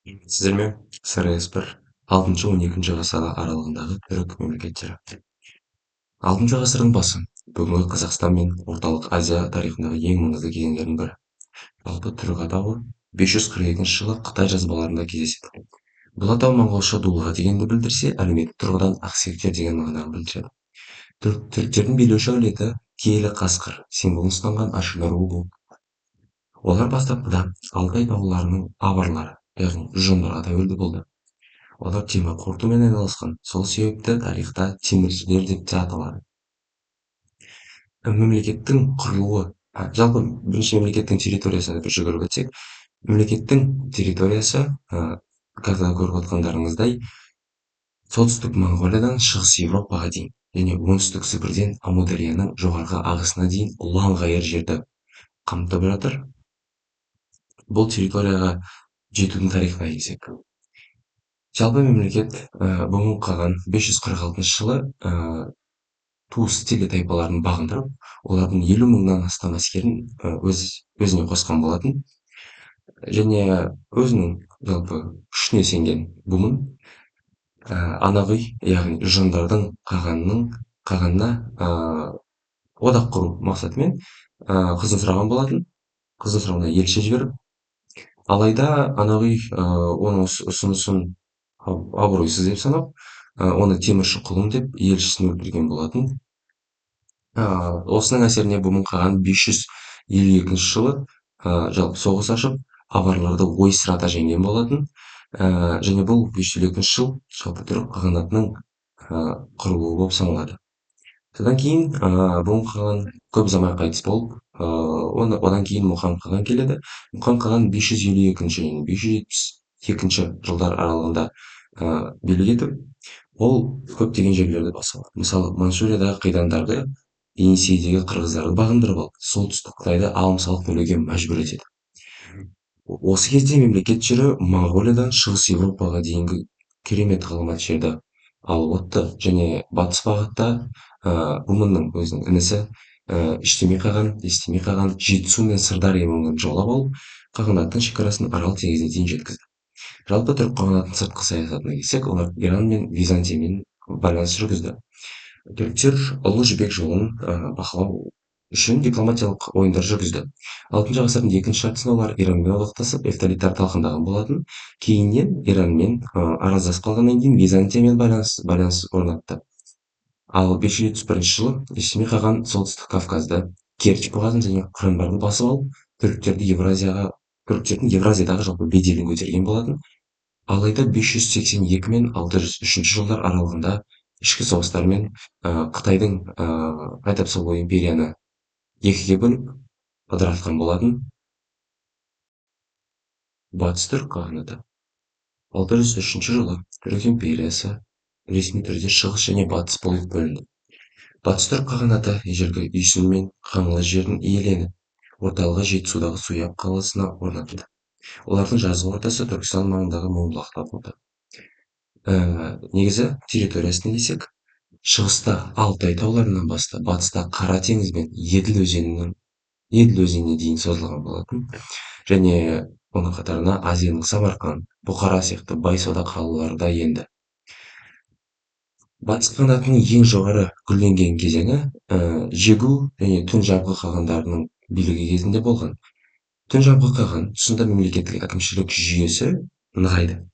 Сіздерме СРС бір 6-12 ғасыр аралығындағы түрік мемлекеттері. 6 ғасырдың басы бүгінгі Қазақстан мен орталық Азия тарихындағы ең маңызды кезеңдердің бірі. Жалпы түрік атауы 542 жылы Қытай жазбаларында кездеседі. Бұл атау моңғолша дулыға дегенді білдірсе, әлеуметтік тұрғыдан ақсүйектер деген мағынаны білдіреді. Түріктердің билеуші әулеті киелі қасқыр символын ұстанған ашына руы болды. Олар бастапқыда Алтай тауларының аварлары, яғни жындарға тәуелді болды. Олар темір қорытумен айналысқан, сол себепті тарихта теміршілер деп те аталады. Мемлекеттің құрылуы, жалпы бірінші мемлекеттің территориясына бір жүгіріп өтсек, мемлекеттің территориясы, қазір көріп отқандарыңыздай, солтүстік Моңғолиядан шығыс Европаға дейін және оңтүстік Сібірден Амударияның жоғарғы ағысына дейін ұлан-ғайыр жерді қамтып жатыр. Бұл территорияға жетудің тарихына келсек, жалпы мемлекет бұның қалған 546 жылы туыс телетайпаларын бағындырып, олардың 50 мыңнан астам әскерін өзіне қосқан болатын. Және өзінің жалпы күшіне сенген бұның анағұй, яғни жындардың қағанына одақ құру мақсатымен қызын сұраған болатын. Қызын сұрауына елші жіберіп, алайда анағұй оның ұсынысын абыройсыз деп санап, оны темірші құлым деп елшісін өлтірген болатын. Осының әсеріне бұның қаған 552 жылы жалпы соғыс ашып, аварларды ойсырата жеңген болатын. Және бұл 552 жыл жалпы түрік қағанатының құрылуы болып саналады. Содан кейін бұның қаған көп ұзамай қайтыс болып, одан кейін Мұқан қаған келеді. Мұқан қаған 552 және 572 жылдар аралығында билік етіп, ол көптеген жерлерді басып алады. Мысалы, Мансуриядағы қидандарды, Енисейдегі қырғыздарды бағындырып алып, солтүстік Қытайды алым-салық төлеуге мәжбүр етеді. Осы кезде мемлекет жері Моңғолиядан шығыс Европаға дейінгі керемет ғаламат жерді алып отты, және батыс бағытта Бумынның өзінің інісі Іштемей қаған, Жетісу мен Сырдария өңірін жаулап алып, қағанаттың шекарасын Арал теңізіне дейін жеткізді. Жалпы түрік қағанатының сыртқы саясатына келсек, олар Иран мен Византиямен байланыс жүргізді. Түріктер Ұлы Жібек жолын бақылау үшін дипломатиялық ойындар жүргізді. 6 ғасырдың екінші жартысында олар Иранмен одақтасып, нефталиттар талқандаған болатын. Кейіннен Иранмен араздасып қалғаннан кейін Византиямен байланыс орнатты. Ал 571 жылы Іштемей қаған солтүстік Кавказды, Керчь бұғазын және Қырымдарды басып алып, түріктердің Евразиядағы жалпы беделін көтерген болатын. Алайда 582 мен 603 жылдар аралығында ішкі соғыстармен Қытайдың қайтып сол империяны екіге бөліп ыдыратқан болатын. Батыс түрік қағанаты 603 жылы түрік империясы ресми түрде шығыс және батыс болып бөлінді. Батыс түрік қағанаты ежелгі Үйсін мен Қаңлы жерін иеленіп, орталығы Жетісудағы Суяб қаласына орнатылды. Олардың жазғы ортасы Түркістан маңындағы Мыңбұлақта болды. Негізі территориясына келсек, шығыста Алтай тауларынан бастап, батыста Қара теңіз бен Еділ өзеніне дейін созылған болатын. Және оның қатарына Азияның Самарқан, Бұқара сияқты бай сауда қалалары да енді. Батыс қағанатының ең жоғары гүлденген кезеңі Жегу және Түн жабғы қағандарының билігі кезінде болған. Түн жабғы қаған тұсында мемлекеттік әкімшілік жүйесі нығайды.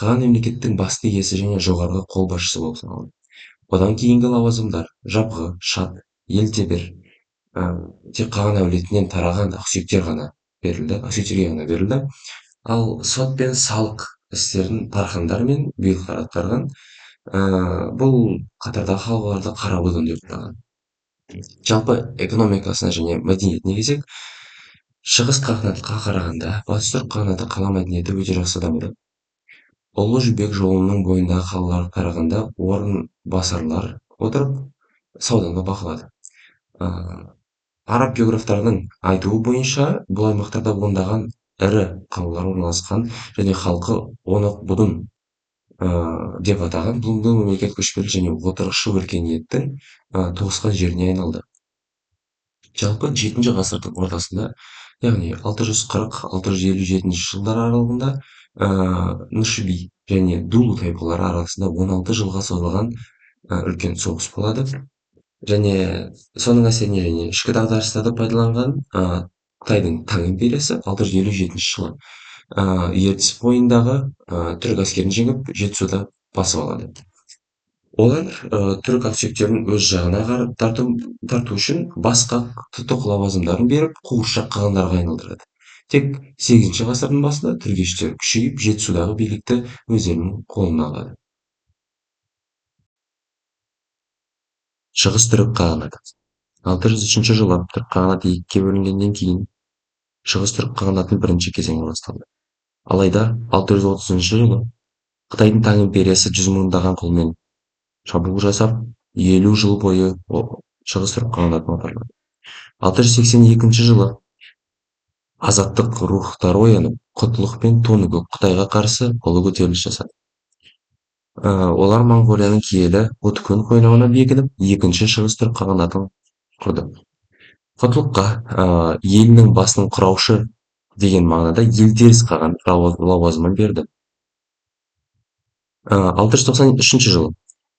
Қаған мемлекеттің басты иесі және жоғарғы қолбасшысы болып саналады. Одан кейінгі лауазымдар Жабғы, Шат, Елтебер тек қаған әулетінен тараған ақсүйектерге ғана берілді. Ал сот пен салық істерін тархандар мен бұйрықтар атқарған. Бұл қатардағы халықларды қара будун деп атаған. Жалпы экономикасына және мәдениетіне келсек, шығыс қағанатқа қарағанда батыс түрік қағанаты қала мәдениеті өте жақсы дамыды. Ұлы Жібек жолының бойындағы қалаларға қарағанда орын басарлар отырып сауданы бақылады. Араб географтарының айтуы бойынша, бұл аймақтарда ондаған ірі қалалар орналасқан және халқы оны будун деп атаған. Бұл мемлекет көшпелі және отырықшы өркениеттің тоғысқан жеріне айналды. Жалпы 7 ғасырдың ортасында, яғни 640-657 жылдар аралығында Нышеби және Дулу тайпалары арасында 16 жылға созылған үлкен соғыс болады. Және соның әсерінен және ішкі дағдарыстарды пайдаланған Қытайдың Таң империясы 657 жылы ертіс бойындағы түрік әскерін жеңіп жетісуды басып алады. Олар түрік ақсүйектерін өз жағына қарап тарту үшін басқа тұтық лауазымдарын беріп қуыршақ қағандарға айналдырады. Тек 8 ғасырдың басында түргештер күшейіп жетісудағы билікті өздерінің қолына алады. Шығыс түрік қағанаты 603 жылы түрік қағанаты екіге бөлінгеннен кейін шығыс түрік қағанатының бірінші кезеңі басталды. Алайда 630 жылы Қытайдың Таң империясы 100 мыңдаған қолмен шабуыл жасап, 50 жыл бойы шығыс түрік қағанатын аударады. 682 жылы азаттық рухтары оянып, құтлық пен тоныкөк Қытайға қарсы ұлы көтеріліс жасады. Олар Моңғолияның киелі Уткун қойнауына бекініп, екінші шығыс түрік қағанатын құрды. Құтлыққа елінің басының құраушы деген мағынада елтеріс қаған лауазымын берді. 693 жылы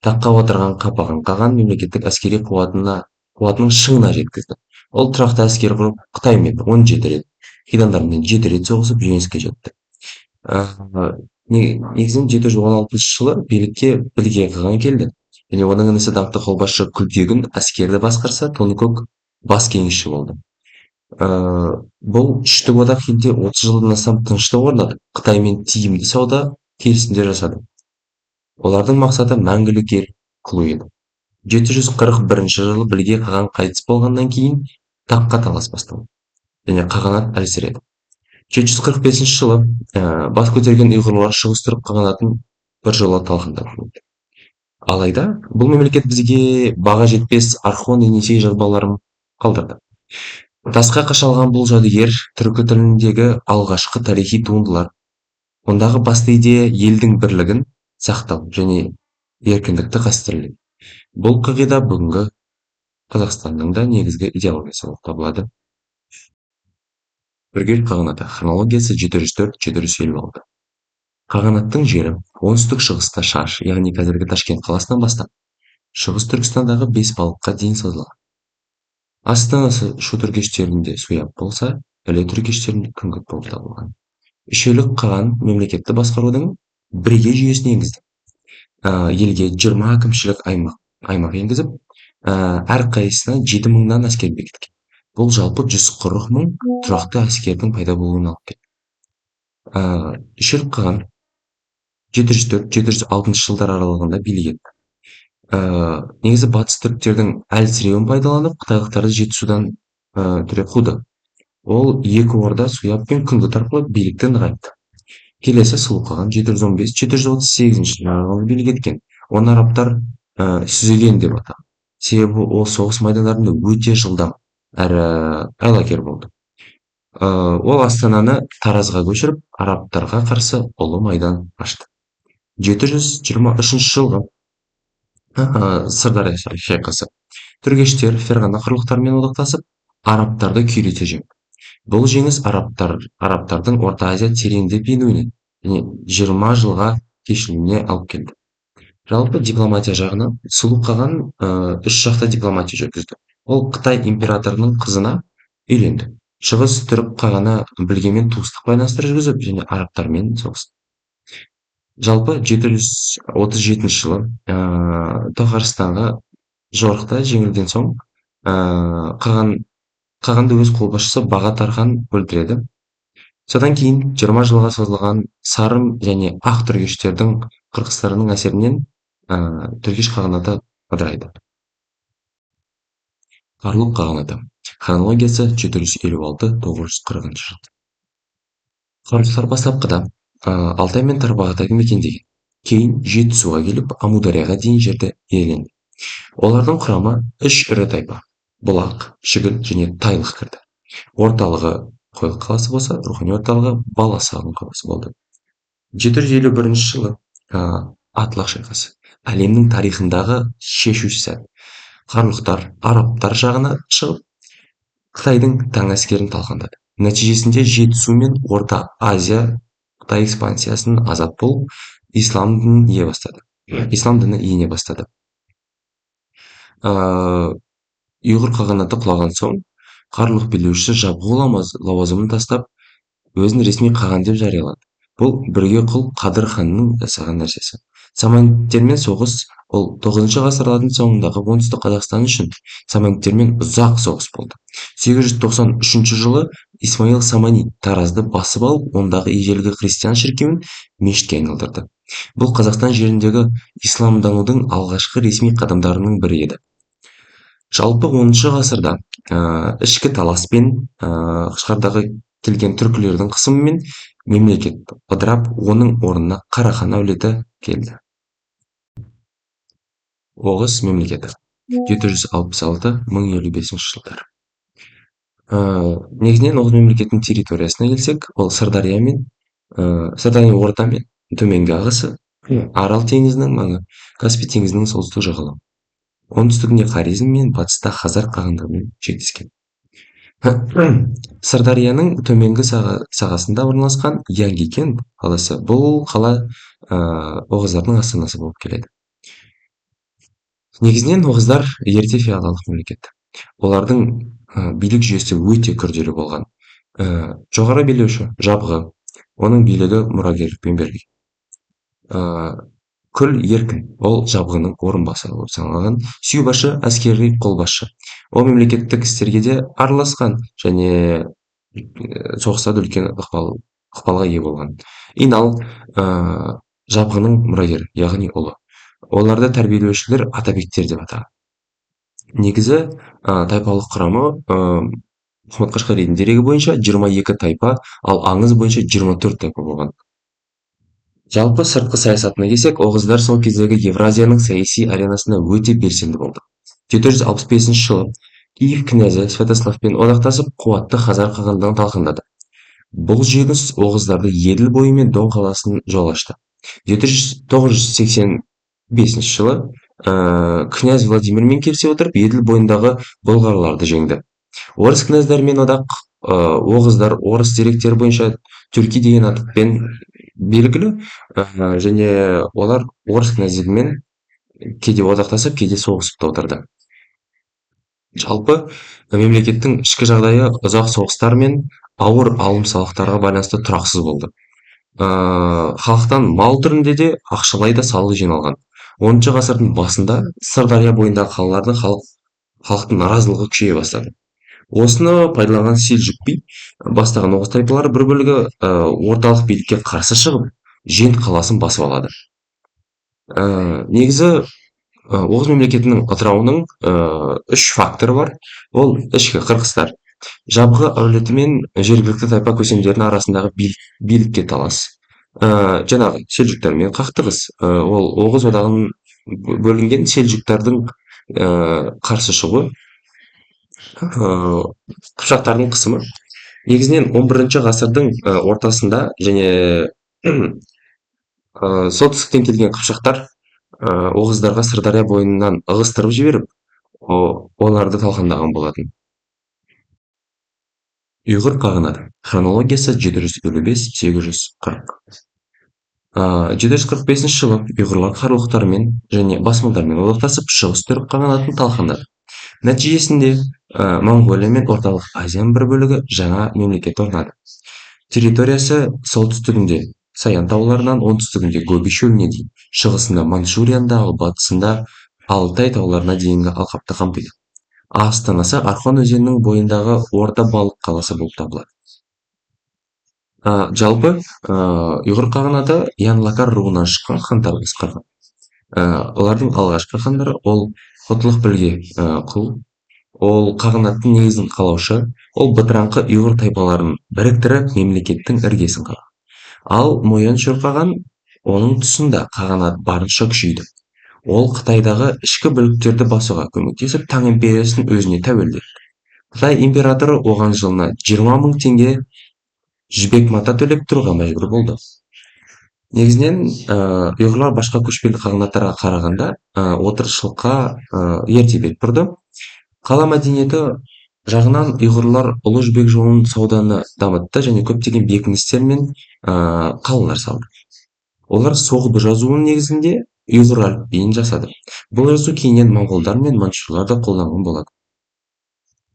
таққа отырған Қапаған қаған мемлекеттік әскери қуатының шыңына жеткізді. Ол тұрақты әскер құрып, Қытаймен 17 рет, хидандармен 7 рет соғысып жеңіске жетті. Негізінен 716 жылы билікке Білге қаған келді. Және оның інісі даңқты қолбасшы Күлтегін әскерді басқарса, Тоныкөк бас кеңесші болды. Бұл үштік одақ елде 30 жылдан астам тыныштық орнатып, Қытаймен тиімді сауда келісімдер жасады. Олардың мақсаты мәңгілік ел қылу еді. 741 жылы Білге қаған қайтыс болғаннан кейін таққа талас басталды және қағанат әлсіреді. 745 жылы бас көтерген ұйғырлар шығыс түрік қағанатын біржола талқандап жіберді. Алайда бұл мемлекет бізге баға жетпес Орхон Енисей жазбаларын қалдырды. Тасқа қашалған бұл жәдігер түркі тіліндегі алғашқы тарихи туындылар. Ондағы басты идея елдің бірлігін сақтау және еркіндікті қастерлеу. Бұл қағида бүгінгі Қазақстанның да негізгі идеологиясы болып табылады. Біргел қағанаты хронологиясы 704-756. Қағанаттың жері оңтүстік шығыста Шаш, яғни қазіргі Ташкент қаласынан бастап, шығыс Түркістандағы Бесбалыққа дейін созылған. Астанасы Шу түргештерінде Суяб болса, Іле түргештерінде Күңгірт болып табылған. Үшеулік қаған мемлекетті басқарудың бірегей жүйесін енгізді. Елге 20 әкімшілік аймақ енгізіп, әрқайсысына 7 мыңнан әскер бекіткен. Бұл жалпы 140 мың тұрақты әскердің пайда болуына алып келді. Үшеулік қаған 704-706 жылдар аралығында билік етті. Негізі батыс түріктердің әлсіреуін пайдаланып, қытайлықтарды жетісудан түреп қуды. Ол екі орда Суяб пен Күңгірт арқылы билікті нығайтты. Келесі сұлу қаған 715-738 жылы билік еткен. Оны арабтар сүзеген деп атаған. Себебі ол соғыс майдандарында өте жылдам әрі айлакер болды. Ол Астананы Таразға көшіріп, арабтарға қарсы ұлы майдан ашты. 723 жылғы Сырдария шайқасы. Түргештер ферғана құрлықтарымен одақтасып, арабтарды күйрете жеңді. Бұл жеңіс арабтардың Орта Азия тереңдеп енуіне және 20 жылға кешуіне алып келді. Жалпы дипломатия жағынан сұлу қаған 3 жақты дипломатия жүргізді. Ол Қытай императорының қызына үйленді. Шығыс түрік қағаны Білгемен туыстық байланыстар жүргізіп және арабтармен соғысты. Жалпы 737 жылы Тоғарстанға жорықта жеңілген соң қағанды өз қолбасшысы Бағат-Тархан өлтіреді. Содан кейін 20 жылға созылған Сарым және Ақ түргештердің қырқыстарының әсерінен түргеш қағанаты ыдырайды. Қарлұқ қағанаты хронологиясы 756-940 жыл. Қарлұқтар бастапқыда Алтай мен Тарбағатайды мекендеген. Кейін Жетісуға келіп, Амударияға дейін жерді иеленді. Олардың құрамы 3 ірі тайпа: Бұлақ, Шігіл және Тайлық кірді. Орталығы Қойлық қаласы болса, рухани орталығы Баласағұн қаласы болды. 751 жылы Атлақ шайқасы. Әлемнің тарихындағы шешуші сәт. Қарлұқтар арабтар жағына шығып, Қытайдың таң әскерін талқандады. Нәтижесінде Жетісу мен Орта Азия Қытай экспансиясын азат болып, ислам дінін ие бастады. Ислам діні ене бастады. Ұйғыр қағанаты құлаған соң, қарлұқ билеуші жабғу лауазымын тастап, өзін ресми қаған деп жариялады. Бұл бірге құл Қадыр ханның жасаған нәрсесі. Саманиттермен соғыс ол 9 ғасырлардың соңындағы оңтүстік Қазақстан үшін саманиттермен ұзақ соғыс болды. 893 жылы Исмаил Саманит Таразды басып алып, ондағы ежелгі христиан шіркеуін мешітке айналдырды. Бұл Қазақстан жеріндегі исламданудың алғашқы ресми қадамдарының бірі еді. Жалпы 10 ғасырда ішкі таласпен Қашқардағы келген түркілердің қысымымен мемлекет ыдырап, оның орнына Қарахан әулеті келді. Оғыз мемлекеті 766-1055 жылдар. Негізінен Оғыз мемлекетінің территориясына келсек, ол Сырдария орта мен төменгі ағысы, Арал теңізінің маңы, Каспий теңізінің солтүстік жағалауы. Оңтүстігінде Хорезм мен батыста Хазар қағандарымен шектескен. Сырдарияның төменгі сағасында орналасқан Янгикен қаласы. Бұл қала оғыздардың астанасы болып келеді. Негізінен оғыздар ерте феодалдық мемлекет. Олардың билік жүйесі өте күрделі болған. Жоғары билеуші жабғы, оның билігі мұрагерлікпен берілген. Күл еркін, ол жабғының орынбасары болып саналған. Сүйбашы әскери қолбасшы. Ол мемлекеттік істерге де араласқан және соғыста да үлкен ықпалға ие болған. Инал жабғының мұрагері, яғни ұлы. Оларды тәрбиелеушілер атабектер деп атаған. Негізі тайпалық құрамы Мұхаммед Қашқаридың дерегі бойынша 22 тайпа, ал аңыз бойынша 24 тайпа болған. Жалпы сыртқы саясатына келсек, оғыздар сол кездегі Евразияның саяси аренасында өте белсенді болды. 765 жылы Киев князі Святославпен одақтасып, қуатты Хазар қағандығын талқандады. Бұл жеңіс оғыздарды Еділ бойы мен Дон қаласын жол ашты. 985 жылы князь Владимирмен келісе отырып, Еділ бойындағы бұлғарларды жеңді. Орыс князьдармен одақ оғыздар орыс деректері бойынша Түрки деген атпен белгілі, және олар орыс князьдігімен кейде одақтасып, кейде соғысып та отырды. Жалпы мемлекеттің ішкі жағдайы ұзақ соғыстар мен ауыр алым-салықтарға байланысты тұрақсыз болды. Халықтан мал түрінде де ақшалай да салық жиналған. 10 ғасырдың басында Сырдария бойындағы қалалардың халықтың наразылығы күшейе бастады. Осыны пайдаланған Селжүк би бастаған оғыз тайпалары бір бөлігі орталық билікке қарсы шығып, Жент қаласын басып алады. Негізі оғыз мемлекетінің ыдырауының 3 факторы бар. Ол ішкі қырқыстар, жабғы әулеті мен жергілікті тайпа көсемдерінің арасындағы билікке талас. Жаңағы селжүктермен қақтығыс, ол оғыз одағының бөлінген селжүктердің қарсы шығуы, қыпшақтардың қысымы. Негізінен 11 ғасырдың ортасында және солтүстіктен келген қыпшақтар оғыздарға Сырдария бойынан ығыстырып жіберіп, оларды талқандаған болатын. Ұйғыр қағанаты. Хронологиясы 755-840. 745 жылы ұйғырлар қарлұқтармен және басмалдармен одақтасып, шығыс түрік қағанатын талқандады. Нәтижесінде Монғолия мен Орталық Азияның бір бөлігі жаңа мемлекет орнады. Территориясы солтүстігінде Саян тауларынан оңтүстігінде Гоби шөліне дейін, шығысында Манчжурияда, ал батысында Алтай тауларына дейінгі алқапты қамтиды. Астанасы Архон өзенінің бойындағы Орда балық қаласы болып табылады. Жалпы ұйғыр қағанаты Янлакар руынан шыққан хандар басқарған. Олардың алғашқы хандары ол Құтлық Білге құл, ол қағанаттың негізін қалаушы, ол бытыраңқы ұйғыр тайпаларын біріктіріп мемлекеттің іргесін қалады. Ал Моян Шөрқаған оның тұсында қағанат барынша күшейді. Ол Қытайдағы ішкі бүліктерді басуға көмектесіп, Таң империясын өзіне тәуелді. Қытай императоры оған жылына 20 мың теңге жібек мата төлеп тұруға мәжбүр болды. Негізінен ұйғырлар башқа көшпелі қағанаттарға қарағанда отырықшылыққа ерте бет бұрды. Қала мәдениеті жағынан ұйғырлар ұлы жібек жолын сауданы дамытты және көптеген бекіністер мен қалалар салды. Олар соғды жазуының негізінде ұйғыр әліпбиін жасады. Бұл жазу кейіннен моңғолдар мен манчжурлар да қолданған болады.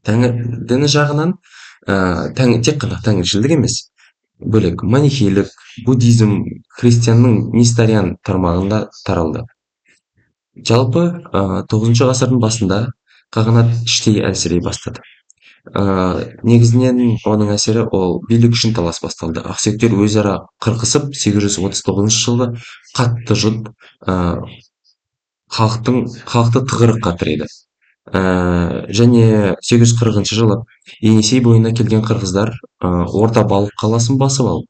Тәңір діні жағынан тек қана тәңіршілдік емес, бөлек манихейлік, буддизм, христианның несториан тармағында таралды. Жалпы 9 ғасырдың басында қағанат іштей әлсірей бастады. Негізінен оның әсері ол билік үшін талас басталды. Ақсүйектер өзара қырқысып 839 жылы қатты жұт халықты тығырыққа тіреді. Және 840 жылы Енисей бойына келген қырғыздар Орта Балық қаласын басып алып,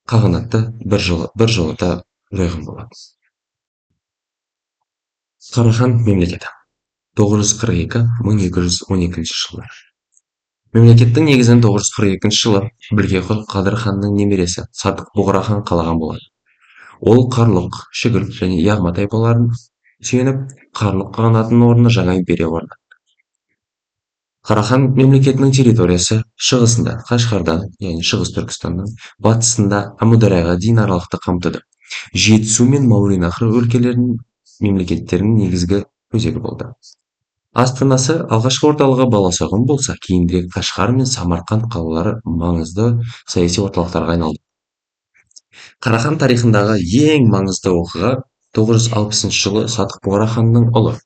қағанатты біржолата жойған болады. Қарахан мемлекеті 942-1212 жылы. Мемлекеттің негізін 942 жылы Білгеқұл Қадыр ханның немересі Садық Бұғра хан қалаған болады. Ол Қарлұқ, Шігіл және Яғма тайпаларын сүйеніп, Қарлұқ қағанатының орнына жаңа империя орнатты. Қарахан мемлекетінің территориясы шығысында Қашқардан, яғни шығыс Түркістаннан, батысында Әмударияға дейін аралықты қамтыды. Жетісу мен Мауреннахр өлкелерінің мемлекеттерінің негізгі өзегі болды. Астанасы алғашқы орталығы Баласағұн болса, кейінірек Қашғар мен Самарқанд қалалары маңызды саяси орталықтарға айналды. Қарахан тарихындағы ең маңызды оқиға 960 жылы Садық Бұғра ханның ұлы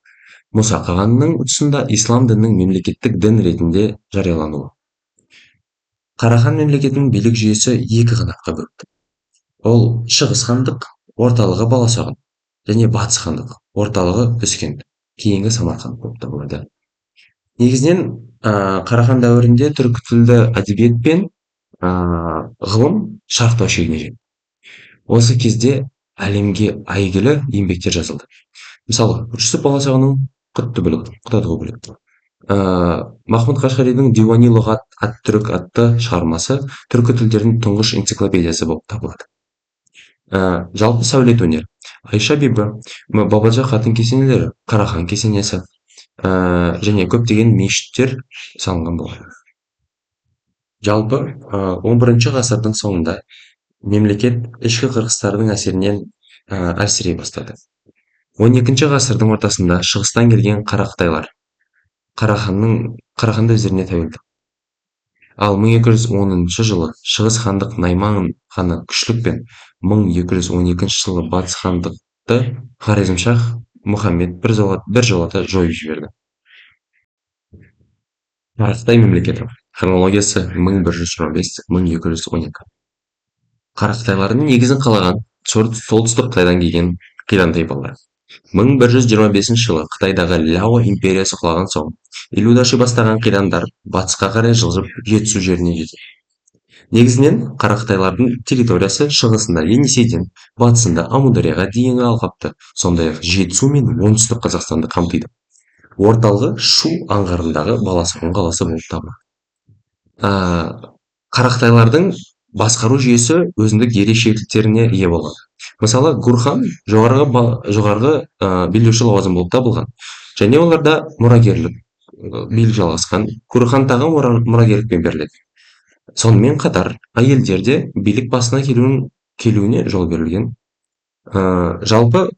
Мұса қағанның тұсында ислам дінінің мемлекеттік дін ретінде жариялануы. Қарахан мемлекетінің билік жүйесі екі қанатқа бөлінді. Ол шығыс хандық, орталығы Баласағұн, және батыс хандық, орталығы Үскент, кейінгі Самарқанд болып табылады. Негізінен Қарахан дәуірінде түркі тілді әдебиет пен ғылым шарықтау шегіне жетті. Осы кезде әлемге әйгілі еңбектер жазылды. Мысалы, Жүсіп Баласағұнның Құтадғу бүлігі, Махмұд Қашғаридің Диуани Лұғат ат-Түрік атты шығармасы түркі тілдерінің тұңғыш энциклопедиясы болып табылады. Жалпы сәулет өнері Айша бибі, Бабаджа қатын кесенелері, Қарахан кесенесі және көптеген мешіттер салынған болады. Жалпы 11 ғасырдың соңында мемлекет ішкі қырқыстардың әсерінен әлсірей бастады. 12 ғасырдың ортасында шығыстан келген Қарақытайлар Қараханды өздеріне тәуелді. Ал 1210 жылы шығыс хандық Найман ханы күшлікпен 1212 жылы батыс хандықты Хорезмшах Мұхаммед біржолата жойып жіберді. Қарақытай мемлекеті хронологиясы 1125-1212. Қарақытайлардың негізін қалаған солтүстік Қытайдан келген қиран тайпалар. 1125 жылы Қытайдағы Ляо империясы құлаған соң, Илюдаши бастаған қирандар батысқа қарай жылжып Жетісу жеріне жетті. Негізінен Қарақытайлардың территориясы шығысында Енисейден, батысында Амударияға дейінгі алқапты, сондай-ақ Жетісу мен оңтүстік Қазақстанды қамтиды. Орталығы Шу аңғарындағы Баласағұн қаласы болып табылады. Қарақытайлардың басқару жүйесі өзіндік ерекшеліктеріне ие болған. Мысалы, Гурхан жоғарғы билеуші лауазым болып табылған, және оларда мұрагерлік билік жалғасқан. Гурхан тағы мұрагерлікпен беріледі. Сонымен қатар, әйелдерде билік басына келуіне жол берілген. Жалпы,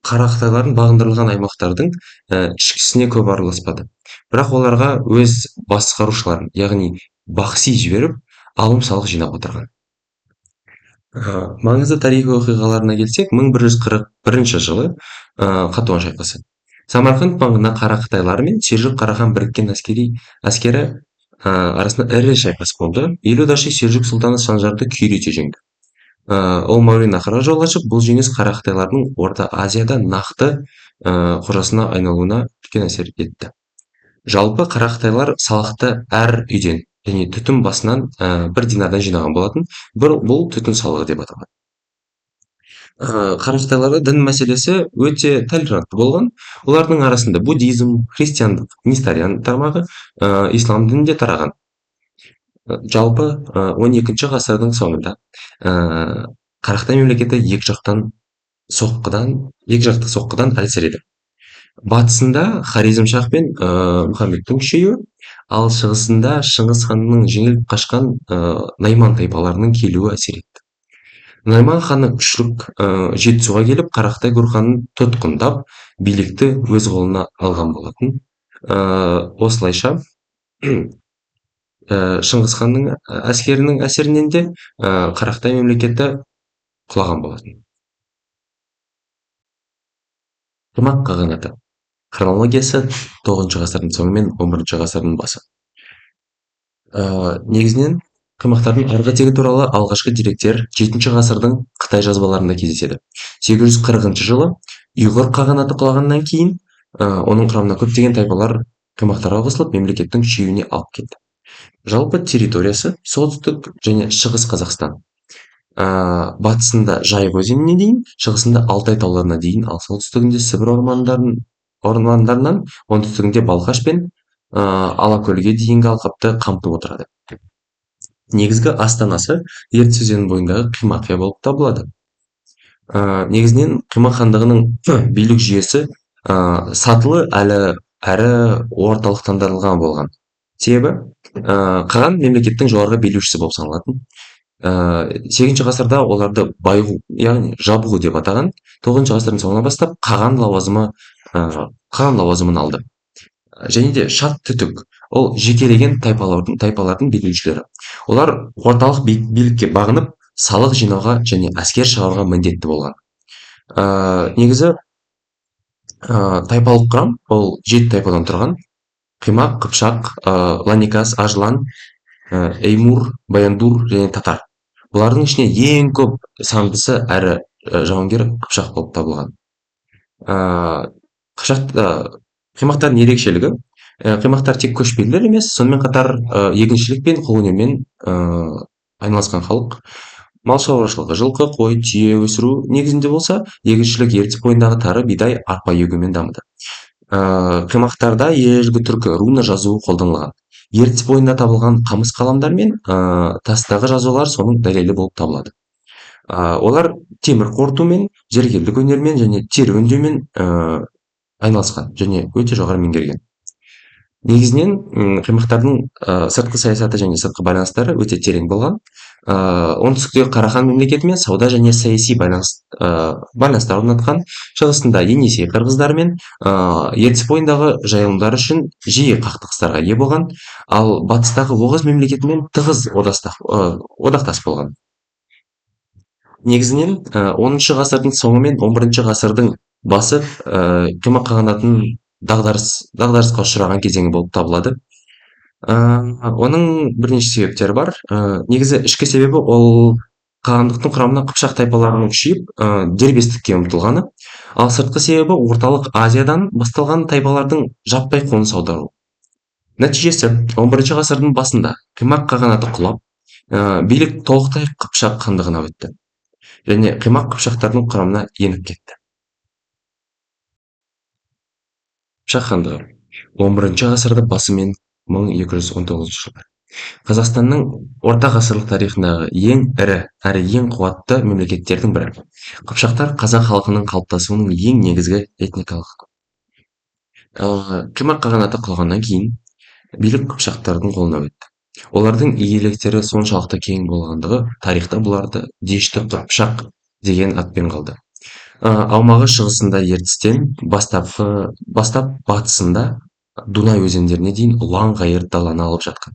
Қарақытайлардың бағындырылған аймақтардың ішкісіне көп араласпады. Бірақ оларға өз басқарушыларын, яғни бақси жіберіп, алым салық жинап отырған. Маңызды тарихи оқиғаларына келсек, 1141 жылы Қатуан шайқасы. Самарқанд маңына Қарақытайлар мен Селжұқ Қарахан біріккен әскері арасында ірі шайқас болды. Илюдаши Селжұқ сұлтаны Санжарды күйрете жеңді. Ол Мауреннахрға жол ашып, бұл жеңіс Қарақытайлардың Орта Азияда нақты қожасына айналуына үлкен әсер етті. Жалпы Қарақытайлар салықты әр үйден және түтін басынан 1 динардан жинаған болатын. Бұл түтін салығы деп аталады. Қарақытайларда дін мәселесі өте толерантты болған. Олардың арасында буддизм, христиандық, несториан тармағы ислам дінінде тараған. Жалпы 12 ғасырдың соңында Қарақытай мемлекеті екі жақты соққыдан әлсіреді. Батысында Хорезмшах пен Мұхаммедтің күшеюі, ал шығысында Шыңғыс ханның жеңіліп қашқан Найман тайпаларының келуі әсер етті. Найман ханы күшлік Жетісуға келіп, Қарақтай Гурханын тұтқындап, билікті өз қолына алған болатын. Осылайша Шыңғыс ханның әскерінің әсерінен де Қарақтай мемлекеті құлаған болатын. Қымақ қағанаты хронологиясы 9 ғасырдың соңы мен 11 ғасырдың басы. Негізінен қимақтардың арғы тегі туралы алғашқы деректер 7 ғасырдың Қытай жазбаларында кездеседі. 840 жылы ұйғыр қағанаты құлағаннан кейін оның құрамына көптеген тайпалар қимақтарға қосылып, мемлекеттің күшеюіне алып келді. Жалпы территориясы солтүстік және шығыс Қазақстан. Батысында Жайық өзеніне дейін, шығысында Алтай тауларына дейін, ал солтүстігінде Сібір ормандарынан, оңтүстігінде Балқаш пен Алакөлге дейінгі алқапты қамтып отырады. Негізгі астанасы Ертіс өзенінің бойындағы Қимақия болып табылады. Негізінен Қимақ хандығының билік жүйесі сатылы әрі орталықтандырылған болған. Себебі қаған мемлекеттің жоғарғы билеушісі болып саналатын. 8 ғасырда оларды байғу, яғни жабғу деп атаған. 9 ғасырдың соңынан бастап қаған лауазымын алды. Және де шат түтік, ол жекелеген тайпалардың билеушілері. Олар орталық билікке бағынып, салық жинауға және әскер шығаруға міндетті болған. Негізі тайпалық құрам ол 7 тайпадан тұрған: Қимақ, Қыпшақ, Ланикас, Ажлан, Эймур, Баяндур және Татар. Бұлардың ішіне ең көп сандысы әрі жауынгер Қыпшақ болып табылған. Қимақтардың ерекшелігі, қимақтар тек көшпелілер емес, сонымен қатар егіншілік пен қолөнермен айналысқан халық. Мал шаруашылығы жылқы, қой, түйе өсіру негізінде болса, егіншілік ертіс бойындағы тары, бидай, арпа егумен дамыды. Қимақтарда ежелгі түркі руны жазуы қолданылған. Ертіс бойында табылған қамыс қаламдар мен тастағы жазулар соның дәлелі болып табылады. Олар темір қорытумен, зергерлік өнермен және тері өңдеумен айналысқан және өте жоғары меңгерген. Негізінен қимақтардың сыртқы саясаты және сыртқы байланыстары өте терең болған. Оңтүстіктегі Қарахан мемлекетімен сауда және саяси байланыстар орнатқан. Шығысында Енисей қырғыздарымен ертіс бойындағы жайылымдар үшін жиі қақтығыстарға ие болған, ал батыстағы Оғыз мемлекетімен тығыз одақтас болған. Негізінен 10 ғасырдың соңы мен 11 ғасырдың басы қимақ қағанатының дағдарысқа ұшыраған кезеңі болып табылады. Оның бірнеше себептері бар. Негізі ішкі себебі ол қағандықтың құрамына Қыпшақ тайпаларының күшейіп, дербестікке ұмтылғаны, ал сыртқы себебі орталық Азиядан басталған тайпалардың жаппай қоныс аудару. Нәтижесі 11 ғасырдың басында Қимақ қағанаты құлап, билік толықтай Қыпшақ хандығына өтті және Қимақ қыпшақтардың құрамына еніп кетті. Қыпшақ хандығы 11 ғасырда басы мен 1219 жылдар. Қазақстанның орта ғасырлық тарихындағы ең ірі әрі ең қуатты мемлекеттердің бірі. Қыпшақтар қазақ халқының қалыптасуының ең негізгі этникалық. Қимақ қағанаты құлағаннан кейін билік Қыпшақтардың қолына өтті. Олардың иеліктері соншалықты кең болғандығы тарихта бұларды Дешті Қыпшақ деген атпен қалды. Аумағы шығысында Ертістен бастап батысында Дунай өзендеріне дейін ұлан-ғайыр даланы алып жатқан.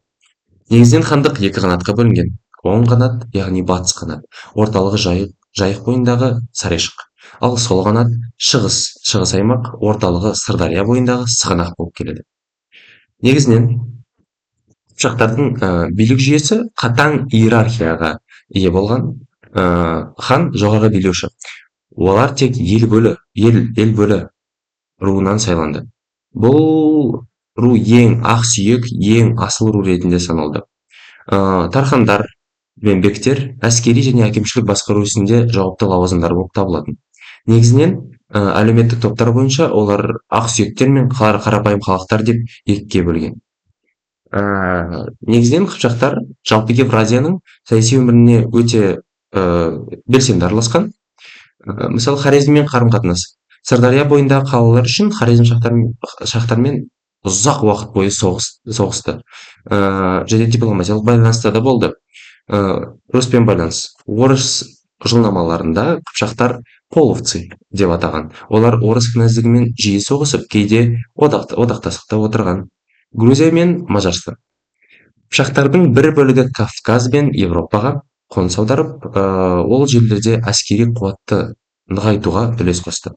Негізінен хандық 2 қанатқа бөлінген: оң қанат, яғни батыс қанат, орталығы Жайық бойындағы Сарешық, ал сол қанат шығыс аймақ, орталығы Сырдария бойындағы Сығанақ болып келеді. Негізінен Қыпшақтардың билік жүйесі қатаң иерархияға ие болған. Хан жоғарғы билеуші. Олар тек ел бөлі руынан сайланды. Бұл ру ең ақсүйек, ең асыл ру ретінде саналды. Тархандар мен бектер әскери және әкімшілік басқару ісінде жауапты лауазымдар болып табылатын. Негізінен әлеуметтік топтар бойынша олар ақсүйектер мен қарапайым халықтар деп екіге бөлген. Негізінен қыпшақтар жалпы Евразияның саяси өміріне өте белсенді араласқан. Мысалы, Хорезммен қарым-қатынас. Сырдария бойындағы қалалар үшін хорезм шахтармен ұзақ уақыт бойы соғысты. Және дипломатиялық байланыста да болды. Руспен байланыс. Орыс жылнамаларында қыпшақтар половцы деп атаған. Олар орыс князьдігімен жиі соғысып, кейде одақтастықта отырған. Грузия мен Мажарстан. Қыпшақтардың бір бөлігі Кавказ бен Европаға қоныс аударып, ол жерлерде әскери қуатты нығайтуға үлес қосты.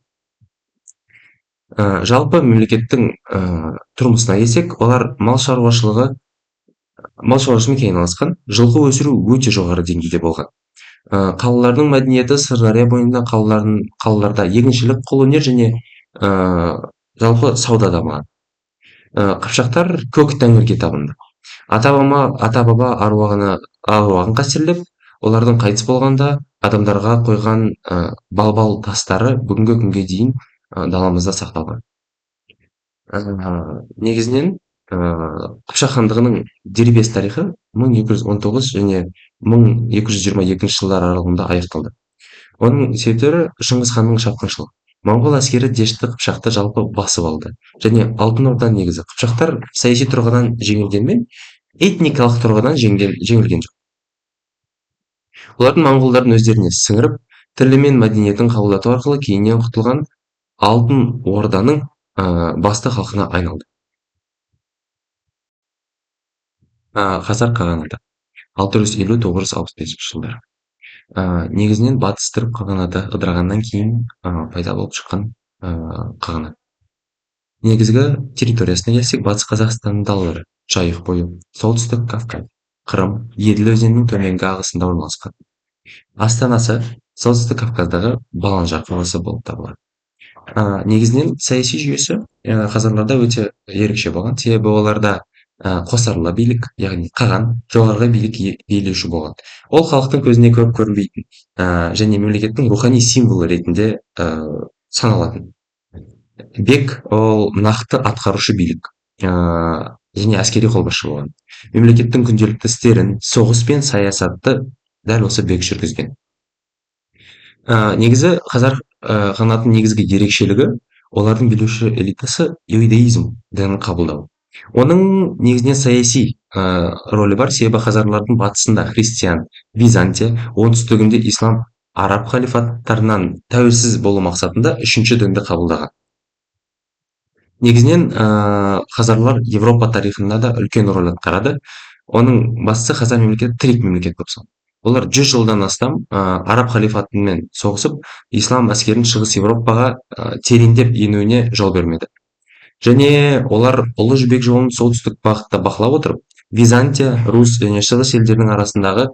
Жалпы мемлекеттің тұрмысына келсек, олар мал шаруашылығымен айналысқан, жылқы өсіру өте жоғары деңгейде болған. Қалалардың мәдениеті Сырдария бойында қалаларда егіншілік, қолөнер және жалпы сауда дамыған. Қыпшақтар көк тәңірге табынды. Ата баба аруағын қастерлеп, олардың қайтыс болғанда адамдарға қойған балбал тастары бүгінгі күнге дейін даламызда сақталған. Негізінен Қыпшақ хандығының дербес тарихы 1219 және 1222 жылдар аралығында аяқталды. Оның себептері Шыңғыс ханның шапқыншылығы. Моңғол әскері Дешті Қыпшақты жалпы басып алды. Және Алтын Орданың негізі. Қыпшақтар саяси тұрғыдан жеңілгенмен, этникалық тұрғыдан жеңілген жоқ. Олардың моңғолдардың өздеріне сіңіріп, тілі мен мәдениетін қабылдату арқылы кейіннен құтылған Алтын Орданың басты халқына айналды. Хазар қағанаты 650-965 жылдар. Негізінен батыс түрік қағанаты ыдырағаннан кейін пайда болып шыққан қағанат. Негізгі территориясына келсек, батыс Қазақстанның далалары, Жайық бойы, солтүстік Кавказ, Қырым, Еділ өзенінің төменгі ағысында орналасқан. Астанасы солтүстік Кавказдағы Баланжар қаласы болып табылады. Негізінен саяси жүйесі хазарларда өте ерекше болған, себебі оларда қосарлы билік, яғни қаған, жоғарғы билік билеуші болған. Ол халықтың көзіне көп көрінбейтін және мемлекеттің рухани символы ретінде саналатын. Бек ол нақты атқарушы билік және әскери қолбасшы болған. Мемлекеттің күнделікті істерін, соғыс пен саясатты дәл осы бек жүргізген. Негізі қазақ қағанатының негізгі ерекшелігі олардың билеуші элитасы иудаизм дінін қабылдау. Оның негізінен саяси рөлі бар, себебі хазарлардың батысында христиан, Византия, оңтүстігінде ислам, араб халифаттарынан тәуелсіз болу мақсатында үшінші дінді қабылдаған. Негізінен хазарлар Европа тарихында да үлкен рөл атқарады. Оның бастысы хазар мемлекеті тірек мемлекет болып саналады. Олар 100 жылдан астам араб халифатымен соғысып, ислам әскерін шығыс Европаға тереңдеп енуіне жол бермеді. Және олар ұлы жібек жолын солтүстік бағытта бақылап отырып, Византия, Рус және шығыс елдерінің арасындағы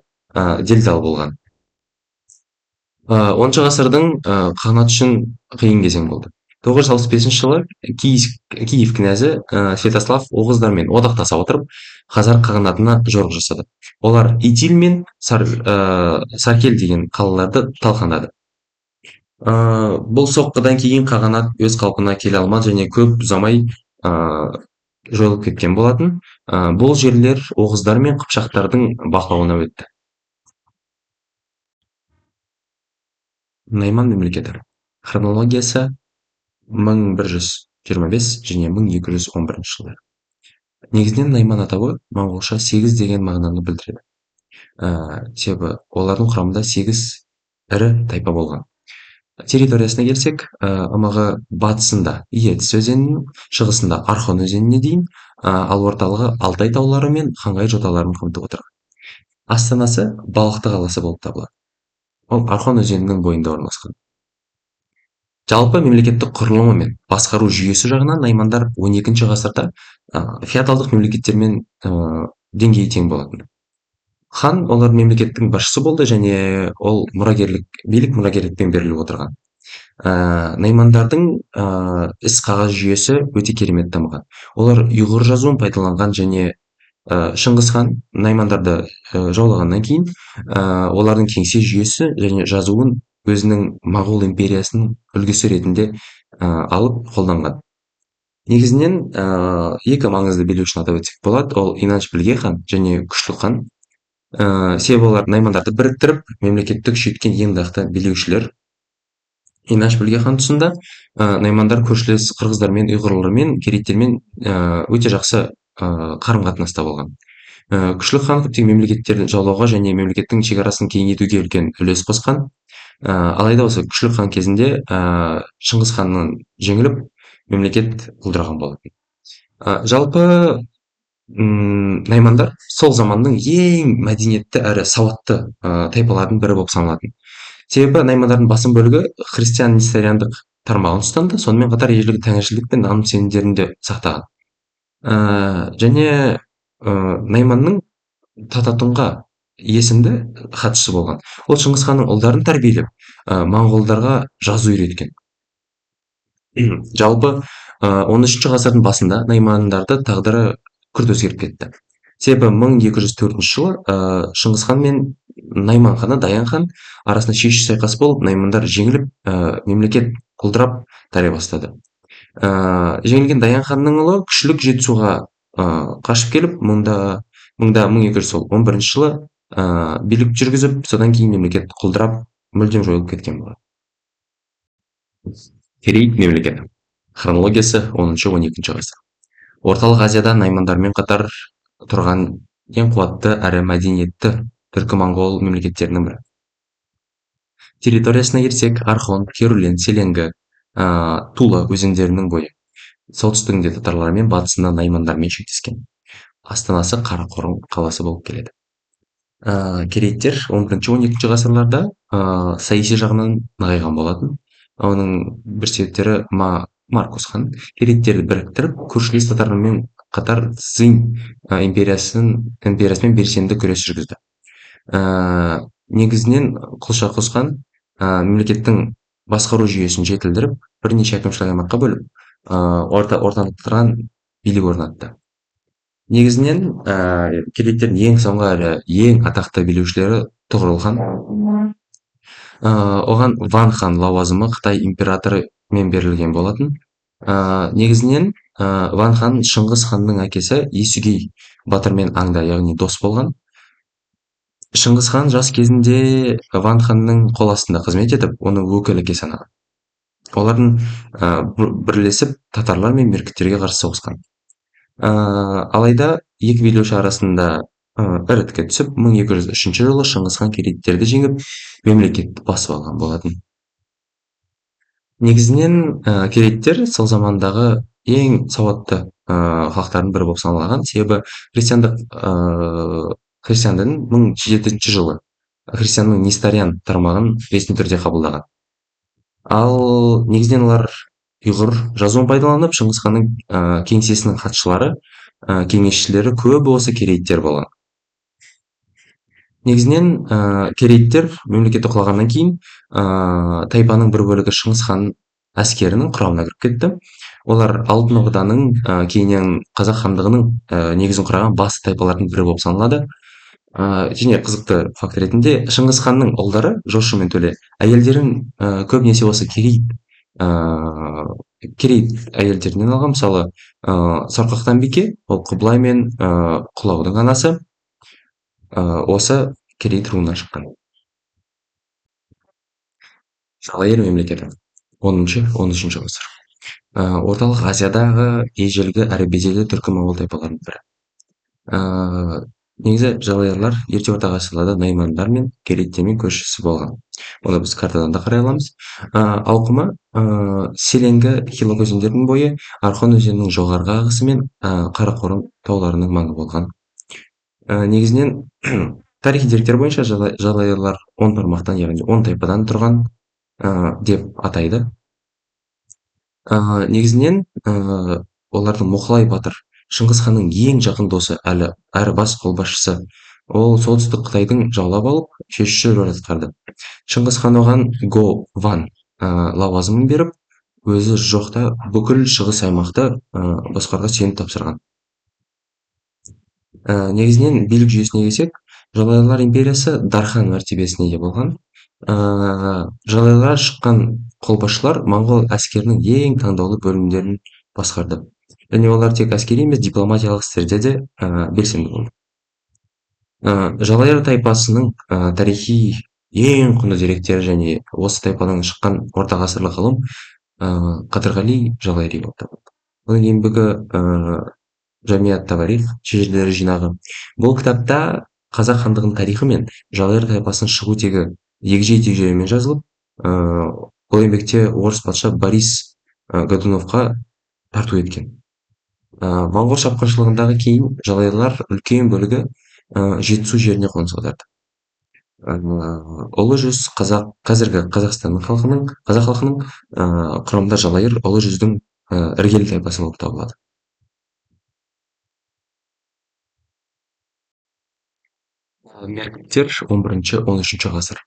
делдал болған. 10 ғасырдың қағанат үшін қиын кезең болды. 965 жылы Киев князі Святослав оғыздармен одақтаса отырып, хазар қағанатына жорық жасады. Олар Итиль мен Саркел деген қалаларды талқандады. Бұл соққыдан кейін қағанат өз қалпына келе алмады және көп ұзамай жойылып кеткен болатын. Бұл жерлер оғыздар мен қыпшақтардың бақылауына өтті. Найман мемлекеті. Хронологиясы 1125 және 1211 жылдар. Негізінен Найман атауы моңғолша 8 деген мағынаны білдіреді. Себебі олардың құрамында 8 ірі тайпа болған. Территориясына келсек, ымағы батысында Ертіс өзенінің, шығысында Архон өзеніне дейін, ал орталығы Алтай таулары мен Хангай жоталарын қамтып отырған. Астанасы Балықты қаласы болып табылады. Ол Архон өзенінің бойында орналасқан. Жалпы мемлекеттік құрылымы мен басқару жүйесі жағынан наймандар 12 ғасырда феодалдық мемлекеттермен деңгейі тең болатын. Хан олар мемлекеттің басшысы болды және ол билік мұрагерлікпен беріліп отырған. Наймандардың іс қағаз жүйесі өте керемет дамыған. Олар ұйғыр жазуын пайдаланған және Шыңғыс хан наймандарды жаулағаннан кейін олардың кеңсе жүйесі және жазуын өзінің Моғол империясының үлгісі ретінде алып қолданған. Негізінен екі маңызды билеушіні атап өтсек болады, ол Инач Білге хан және Күшлік хан. Себебі олар наймандарды біріктіріп, мемлекетті күшейткен ең дақты билеушілер. Инашпилге хан тұсында наймандар көршілес қырғыздармен, ұйғырлармен, керейтермен өте жақсы қарым қатынаста болған. Күшлік хан көптеген мемлекеттерді жаулауға және мемлекеттің шекарасын кеңейтуге үлкен үлес қосқан. Алайда осы күшлік хан кезінде Шыңғыс ханнан жеңіліп мемлекет құлдыраған болатын. Жалпы наймандар сол заманның ең мәдениетті әрі сауатты тайпалардың бірі болып саналатын. Себебі наймандардың басым бөлігі христиан несториандық тармағын ұстанды, сонымен қатар ежелгі тәңіршілдік пен наным сенімдерін де сақтаған. Және найманның тататунға есімді хатшысы болған. Ол Шыңғыс ханның ұлдарын тәрбиелеп, моңғолдарға жазу үйреткен. Жалпы 13 ғасырдың басында наймандарды тағдыры күрт өзгеріп кетті. Себебі 1204 жылы Шыңғыс хан мен Найман ханы Даян хан арасында шешуші сайқас болып, наймандар жеңіліп, мемлекет құлдырап тарай бастады. Жеңілген Даян ханның ұлы күшлік Жетісуға қашып келіп, мұнда 1211 жылы билік жүргізіп, содан кейін мемлекет құлдырап, мүлдем жойылып кеткен болады. Керей мемлекеті. Хронологиясы 10-12 ғасыр. Орталық Азияда наймандармен қатар тұрған ең қуатты әрі мәдениетті түркі-моңғол мемлекеттерінің бірі. Территориясына келсек, Архон, Керулен, Селенгі, Тула өзендерінің бойы. Солтүстігінде татарлармен, батысында наймандармен шектескен. Астанасы Қарақорым қаласы болып келеді. Керейттер 11-12 ғасырларда саяси жағынан нығайған болатын. Оның бір себептері Маркус хан керейттерді біріктіріп, көршілес татарлармен қатар Цзинь империясымен белсенді күрес жүргізді. Негізінен Құлшақ хан мемлекеттің басқару жүйесін жетілдіріп, бірнеше әкімшілік аймаққа бөліп, орталықтырған билік орнатты. Негізінен керейттердің ең соңғы әрі ең атақты билеушілері Тұғырыл хан. Оған Ван хан лауазымы Қытай императорымен берілген болатын. Негізінен Ван хан Шыңғыс ханның әкесі Есугей батырмен аңда, яғни дос болған. Шыңғыс хан жас кезінде Ван ханның қол астында қызмет етіп, оны өкіліге санаған. Олардың бірлесіп татарлар мен меркіттерге қарсы соғысқан. Алайда екі билеуші арасында іріткі түсіп, 1203 жылы Шыңғыс хан керейттерді жеңіп, мемлекетті басып алған болатын. Негізінен керейттер сол замандағы ең сауатты халықтардың бірі болып саналған. Себебі христиандың 1007 жылы христианның Несториан тармағын ресми түрде қабылдаған. Ал негізінен олар ұйғыр жазуын пайдаланып, Шыңғыс ханның кеңсесінің хатшылары, кеңесшілері көбі осы керейттер болған. Негізінен керейттер мемлекеті құлағаннан кейін тайпаның бір бөлігі Шыңғыс хан әскерінің құрамына кіріп кетті. Олар Алтын Орданың, кейіннен Қазақ хандығының негізін құраған басты тайпалардың бірі болып саналады. Және қызықты факт ретінде Шыңғыс ханның ұлдары Жошы мен Төле әйелдерін көбінесе осы керей әйелдерінен алған. Мысалы, Сарқақтан бике, ол Құбылай мен Құлаудың анасы, осы керей руынан шыққан. Жалайыр мемлекеті 10-13 ғасыр. Орталық Азиядағы ежелгі әрі беделді түркі-моңғол тайпаларының бірі. Негізі жалайырлар ерте орта ғасырларда наймандар мен керейттермен көршісі болған. Оны біз картадан да қарай аламыз. Ауқымы Селенгі, Хилок өзендерінің бойы, Архон өзенінің жоғарғы ағысы мен Қарақорым тауларының маңы болған. Негізінен тарихи деректер бойынша жалайырлар 10 тармақтан, яғни 10 тайпадан тұрған деп атайды. Негізінен олардың Мұқылай батыр, Шыңғыс ханның ең жақын досы әрі бас қолбасшысы. Ол солтүстік Қытайдың жаулап алып, шешуші рөл атқарды. Шыңғыс хан оған Го Ван лауазымын беріп, өзі жоқта бүкіл шығыс аймақты басқаруға сеніп тапсырған. Негізінен билік жүйесіне келсек, Жалайырлар империясы Дархан мәртебесіне ие болған. Жалайырға шыққан қолбасшылар моңғол әскерінің ең таңдаулы бөлімдерін басқарды. Және олар тек әскери емес, дипломатиялық істерде де белсенді болды. Жалайыр тайпасының тарихи ең құнды деректер және осы тайпадан шыққан орта ғасырлық ғылым Қадырғали Жалайыри болып табылады. Оның еңбегі Жамиат Таварих, шежірелер жинағы. Бұл кітапта қазақ хандығының тарихы мен жалайыр тайпасының шығу тегі егжей-тегжейлімен жазылып, бұл еңбекте орыс патша Борис Годуновқа тарту еткен. Моңғол шапқыншылығындағы кейін жалайырлар үлкен бөлігі жетісу жеріне қоныс аударды. Ұлы жүз қазіргі қазақ халқының құрамында жалайыр ұлы жүздің іргелі тайпасы болып табылады. Меркіттер 11-13 ғасыр.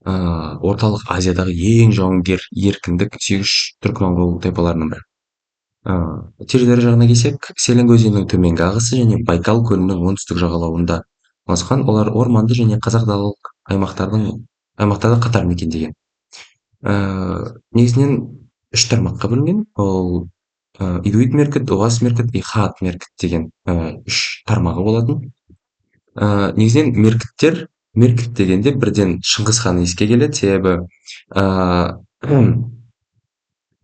Орталық Азиядағы ең жауынгер, еркіндік сүйгіш түркі моңғол тайпаларының бірі. Территория жағына келсек, Селенг өзенінің төменгі ағысы және Байкал көлінің оңтүстік жағалауында орналасқан. Олар орманды және қазақ далалық аймақтарды қатар мекендеген. Негізінен үш тармаққа бөлінген. Ол Идуит меркіт, Оғас меркіт, Ихат меркіт деген үш тармағы болатын. Негізінен меркіт дегенде бірден Шыңғыс хан еске келеді, себебі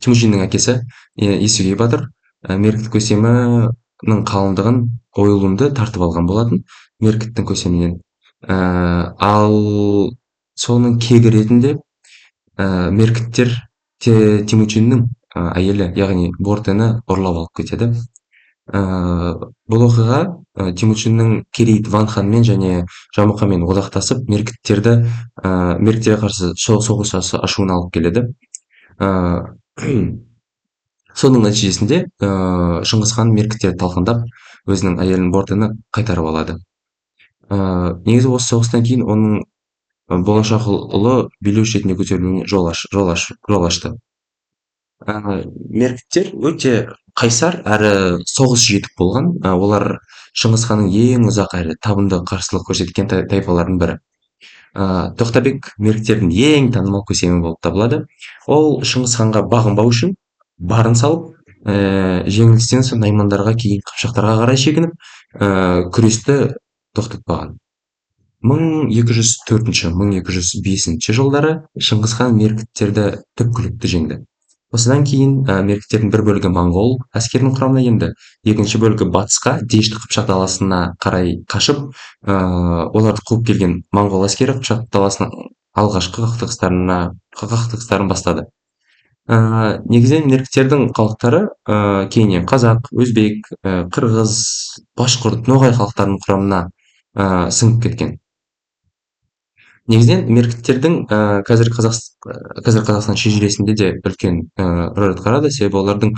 Темүжиннің әкесі Есугей батыр меркіт көсемінің қалыңдығын ойылымды тартып алған болатын меркіттің көсемінен. Ал соның кегі ретінде меркіттер Темучиннің әйелі, яғни Бортені ұрлап алып кетеді. Бұл оқиға Темучиннің Керейт Ван ханмен және Жамұқамен одақтасып, меркіттерге қарсы соғыс ашуына алып келеді. Соның нәтижесінде Шыңғыс хан меркіттерді талқандап, өзінің әйелін Бортені қайтарып алады. Негізі осы соғыстан кейін оның болашақ ұлы билеуші ретінде көтерілуіне жол ашты. Меркіттер өте қайсар әрі соғыс жетік болған. Олар Шыңғыс ханның ең ұзақ әрі табынды қарсылық көрсеткен тайпалардың бірі. Тоқтабек меркіттердің ең танымал көсемі болып табылады. Ол Шыңғыс ханға бағынбау үшін барын салып, жеңілістен соң наймандарға, кейін қыпшақтарға қарай шегініп, күресті тоқтатпаған. 1204-1205 жылдары Шыңғыс хан меркіттерді түпкілікті жеңді. Осыдан кейін меркіттердің бір бөлігі моңғол әскерінің құрамына енді, екінші бөлігі батысқа, Дешті Қыпшақ даласына қарай қашып, оларды қуып келген моңғол әскері Қыпшақ даласының алғашқы қақтығыстарын бастады. Негізінен меркіттердің халықтары кейіннен қазақ, өзбек, қырғыз, башқұрт, ноғай халықтарының құрамына сіңіп кеткен. Негізінен меркіттердің қазір Қазақстан шежіресінде де үлкен рөл атқарады, себебі олардың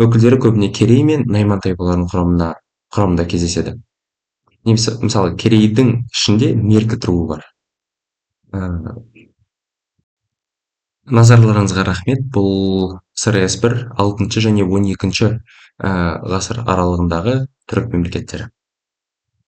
өкілдері көбіне керей мен найман тайпаларының құрамында кездеседі. Мысалы, керейдің ішінде меркіт руы бар. Назарларыңызға рахмет. Бұл СРС 1, 6 және 12 ғасыр аралығындағы түрік мемлекеттері.